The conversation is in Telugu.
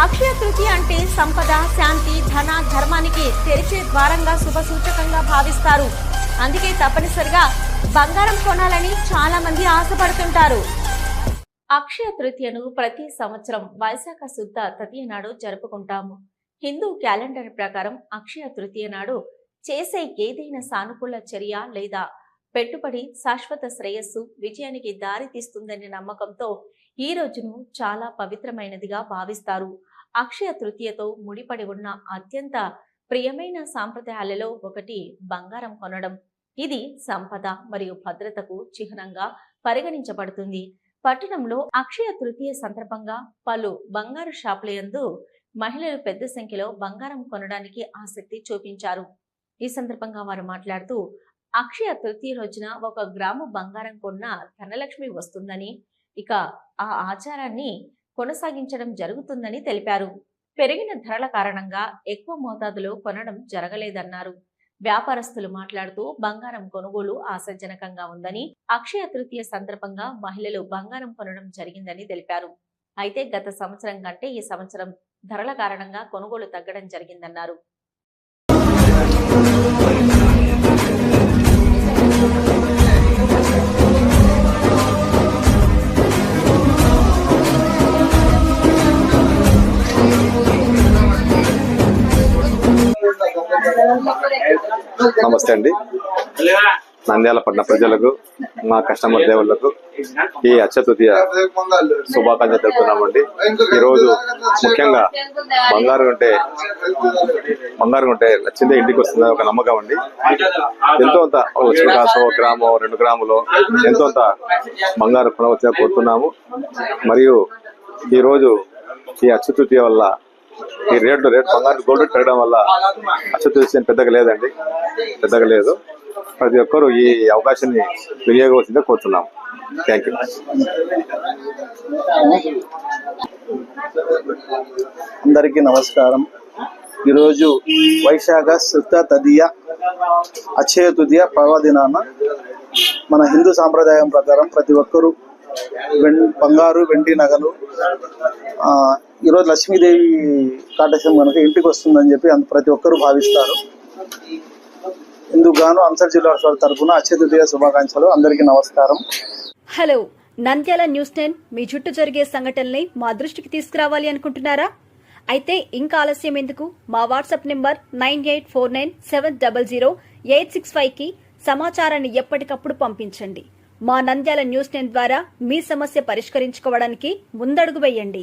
అక్షయ తృతీయ అంటే సంపద, శాంతి, ధన, ధర్మానికి తెరిచే ద్వారంగా శుభ సూచకంగా భావిస్తారు. అందుకే తప్పనిసరిగా బంగారం కొనాలని చాలా మంది ఆశపడుతుంటారు. అక్షయ తృతీయను ప్రతి సంవత్సరం వైశాఖ శుద్ధ తదియ నాడు జరుపుకుంటాము. హిందూ క్యాలెండర్ ప్రకారం అక్షయ తృతీయ నాడు చేసే ఏదైనా సానుకూల చర్య లేదా పెట్టుబడి శాశ్వత శ్రేయస్సు, విజయానికి దారి తీస్తుందనే నమ్మకంతో ఈ రోజును చాలా పవిత్రమైనదిగా భావిస్తారు. అక్షయ తృతీయతో ముడిపడి ఉన్న అత్యంత ప్రియమైన సాంప్రదాయాలలో ఒకటి బంగారం కొనడం. ఇది సంపద మరియు భద్రతకు చిహ్నంగా పరిగణించబడుతుంది. పట్టణంలో అక్షయ తృతీయ సందర్భంగా పలు బంగారు షాపుల యందు మహిళలు పెద్ద సంఖ్యలో బంగారం కొనడానికి ఆసక్తి చూపించారు. ఈ సందర్భంగా వారు మాట్లాడుతూ, అక్షయ తృతీయ రోజున 1 గ్రాము బంగారం కొన్న ధనలక్ష్మి వస్తుందని, ఇక ఆ ఆచారాన్ని కొనసాగించడం జరుగుతుందని తెలిపారు. పెరిగిన ధరల కారణంగా ఎక్కువ మోతాదులో కొనడం జరగలేదన్నారు. వ్యాపారస్తులు మాట్లాడుతూ, బంగారం కొనుగోలు ఆశాజనకంగా ఉందని, అక్షయ తృతీయ సందర్భంగా మహిళలు బంగారం కొనడం జరిగిందని తెలిపారు. అయితే గత సంవత్సరం కంటే ఈ సంవత్సరం ధరల కారణంగా కొనుగోలు తగ్గడం జరిగిందన్నారు. నమస్తే అండి. నంద్యాల పట్టణ ప్రజలకు, మా కస్టమర్ దేవుళ్లకు ఈ అక్షయ తృతీయ శుభాకాంక్షలు తెలుపుతున్నామండి. ఈరోజు ముఖ్యంగా బంగారం ఉంటే నచ్చిందే ఇంటికి వస్తుందని ఒక నమ్మకం అండి. ఎంతో అంత కాసు 1 గ్రాము 2 గ్రాములో ఎంతో అంత బంగారం కొనవచ్చని కోరుతున్నాము. మరియు ఈరోజు ఈ అక్షయ తృతీయ వల్ల ఈ రేటు బంగారు గోల్డ్ రేట్ పెరగడం వల్ల అక్షయ తృతీయ పెద్దగా లేదు. ప్రతి ఒక్కరూ ఈ అవకాశాన్ని వినియోగవలసిందిగా కోరుతున్నాం. Thank you. అందరికీ నమస్కారం. ఈరోజు వైశాఖ శుద్ధ తదియ అక్షయ తృతీయ పర్వదినాన మన హిందూ సాంప్రదాయం ప్రకారం ప్రతి ఒక్కరూ బంగారు, వెండి నగలు, ఈరోజు లక్ష్మీదేవి కాటేశం కనుక ఇంటికి వస్తుందని చెప్పి ప్రతి ఒక్కరూ భావిస్తారు. ఇందుకు గాను అంసర్ జిల్లా తరఫున అక్షయ తృతీయ శుభాకాంక్షలు. అందరికీ నమస్కారం. హలో, నంద్యాల న్యూస్ 10 మీ చుట్టూ జరిగే సంఘటనల్ని మా దృష్టికి తీసుకురావాలి అనుకుంటున్నారా? అయితే ఇంకా ఆలస్యం ఎందుకు? మా వాట్సాప్ నెంబర్ 9849700865కి సమాచారాన్ని ఎప్పటికప్పుడు పంపించండి. మా నంద్యాల న్యూస్ 10 ద్వారా మీ సమస్య పరిష్కరించుకోవడానికి ముందడుగు వేయండి.